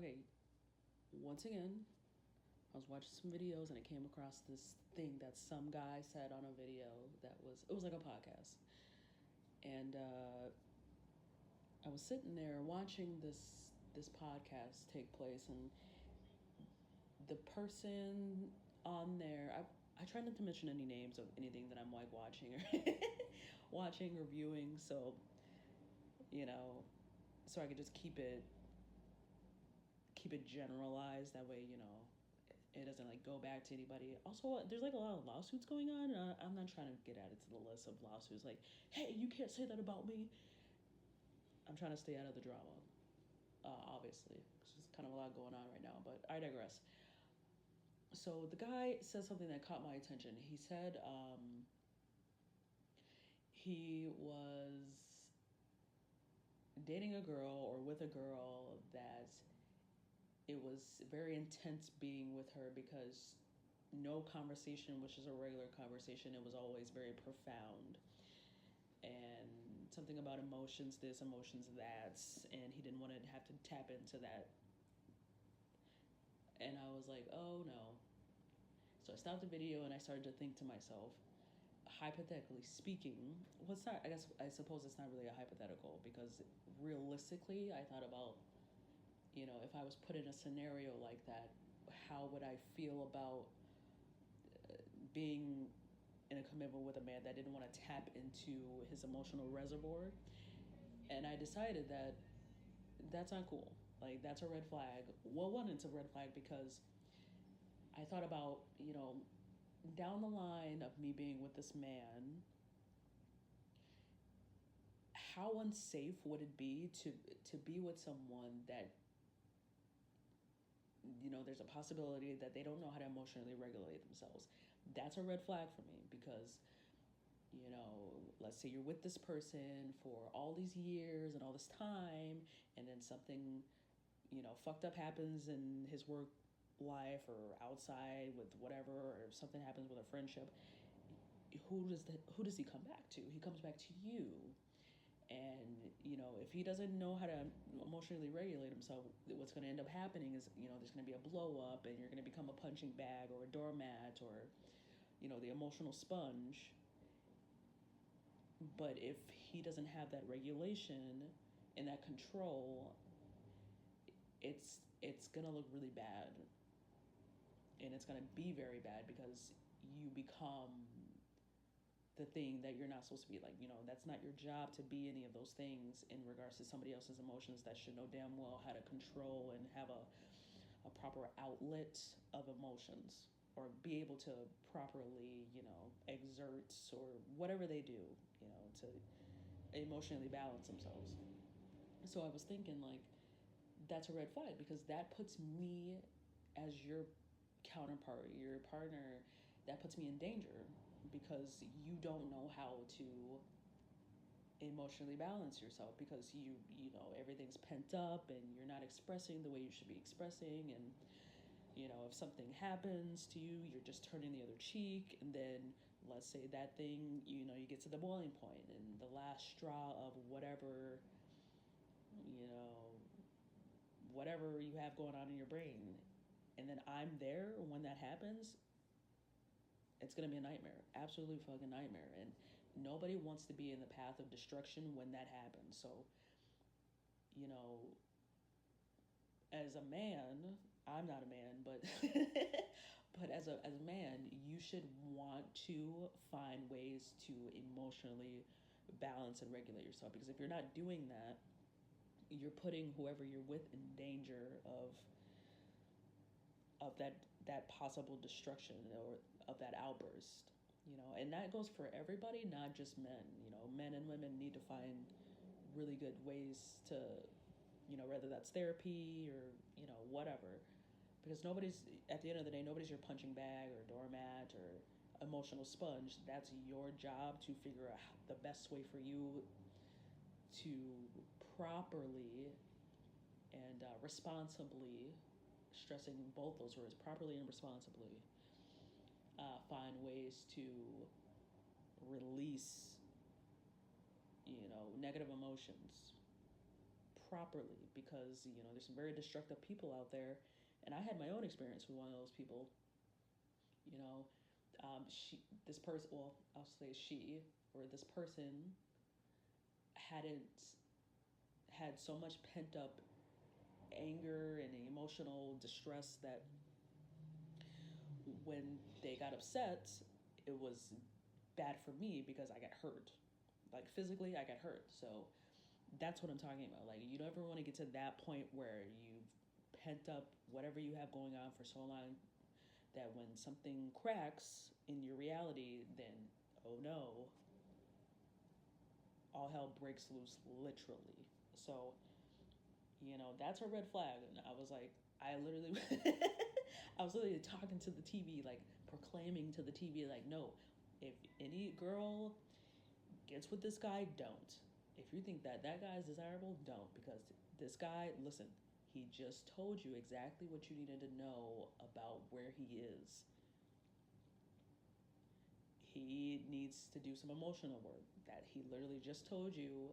Okay, once again, I was watching some videos and I came across this thing that some guy said on a video it was like a podcast. And I was sitting there watching this podcast take place, and the person on there, I try not to mention any names of anything that I'm like watching or watching or viewing, so you know, so I could just keep it generalized. That way, it doesn't like go back to anybody. Also, there's like a lot of lawsuits going on, and I'm not trying to get added to the list of lawsuits. Like, hey, you can't say that about me. I'm trying to stay out of the drama. Obviously, there's kind of a lot going on right now, but I digress. So the guy said something that caught my attention. He said he was dating a girl or with a girl that it was very intense being with her because no conversation, which is a regular conversation, it was always very profound. And something about emotions this, emotions that, and he didn't want to have to tap into that. And I was like, oh no. So I stopped the video and I started to think to myself, hypothetically speaking, what's not, I suppose it's not really a hypothetical, because realistically, I thought about, if I was put in a scenario like that, how would I feel about being in a commitment with a man that didn't want to tap into his emotional reservoir? And I decided that that's not cool. Like, that's a red flag. Well, one, it's a red flag because I thought about, down the line of me being with this man, how unsafe would it be to be with someone that, there's a possibility that they don't know how to emotionally regulate themselves? That's a red flag for me because, let's say you're with this person for all these years and all this time, and then something, fucked up happens in his work life or outside with whatever, or something happens with a friendship. Who does he come back to? He comes back to you. And if he doesn't know how to emotionally regulate himself, what's going to end up happening is, there's going to be a blow up, and you're going to become a punching bag or a doormat, or the emotional sponge. But if he doesn't have that regulation and that control, it's going to look really bad, and it's going to be very bad because you become the thing that you're not supposed to be. Like, that's not your job to be any of those things in regards to somebody else's emotions, that should know damn well how to control and have a proper outlet of emotions, or be able to properly, exert or whatever they do, to emotionally balance themselves. So I was thinking, like, that's a red flag because that puts me as your counterpart, your partner, that puts me in danger because you don't know how to emotionally balance yourself, because everything's pent up and you're not expressing the way you should be expressing. And if something happens to you, you're just turning the other cheek. And then let's say that thing, you get to the boiling point and the last straw of whatever whatever you have going on in your brain, and then I'm there when that happens. It's going to be a nightmare, absolutely fucking nightmare. And nobody wants to be in the path of destruction when that happens. So, as a man, I'm not a man, but but as a man, you should want to find ways to emotionally balance and regulate yourself, because if you're not doing that, you're putting whoever you're with in danger of that possible destruction, or of that outburst. And that goes for everybody, not just men. Men and women need to find really good ways to, whether that's therapy or whatever, because nobody's, at the end of the day, nobody's your punching bag or doormat or emotional sponge. That's your job to figure out the best way for you to properly and responsibly, stressing both those words, properly and responsibly, find ways to release, negative emotions properly, because there's some very destructive people out there, and I had my own experience with one of those people. You know, this person, well, I'll say she or this person hadn't had so much pent up anger and emotional distress that when they got upset, it was bad for me because I got hurt. Like physically, I got hurt. So that's what I'm talking about. Like, you never want to get to that point where you've pent up whatever you have going on for so long that when something cracks in your reality, then oh no, all hell breaks loose, literally. So, that's a red flag. And I was like, I literally, I was literally talking to the TV, like proclaiming to the TV, like, no, if any girl gets with this guy, don't. If you think that that guy is desirable, don't. Because this guy, listen, he just told you exactly what you needed to know about where he is. He needs to do some emotional work that he literally just told you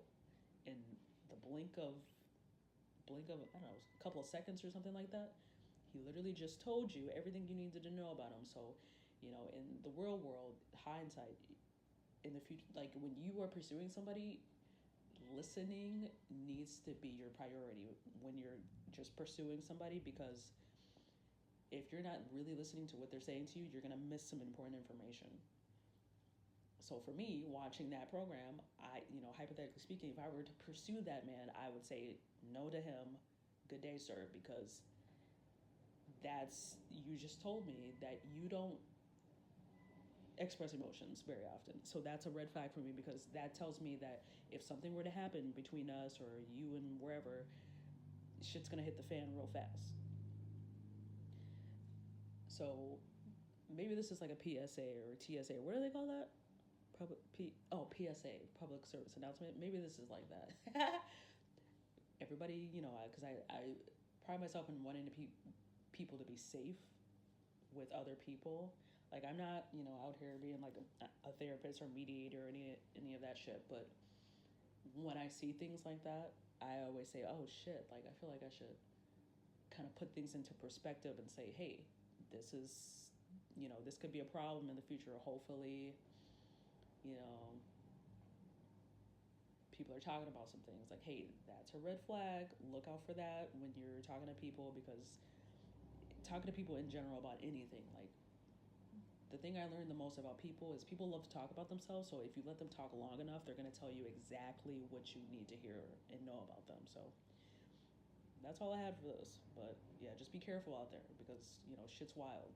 in the blink of I don't know, a couple of seconds or something like that. He literally just told you everything you needed to know about him. So, in the real world, hindsight, in the future, like when you are pursuing somebody, listening needs to be your priority when you're just pursuing somebody, because if you're not really listening to what they're saying to you, you're going to miss some important information. So for me, watching that program, hypothetically speaking, if I were to pursue that man, I would say no to him, good day, sir, because you just told me that you don't express emotions very often. So that's a red flag for me, because that tells me that if something were to happen between us or you and wherever, shit's gonna hit the fan real fast. So maybe this is like a PSA or a TSA. What do they call that? PSA, public service announcement. Maybe this is like that. Everybody, because I pride myself in wanting people to be safe with other people. Like, I'm not, out here being like a therapist or mediator or any of that shit. But when I see things like that, I always say, oh shit, like I feel like I should kind of put things into perspective and say, hey, this is, this could be a problem in the future. Hopefully, you know, people are talking about some things like, hey, that's a red flag. Look out for that when you're talking to people, because talking to people in general about anything, like, the thing I learned the most about people is people love to talk about themselves. So if you let them talk long enough, they're going to tell you exactly what you need to hear and know about them. So that's all I had for this. But yeah, just be careful out there, because, shit's wild.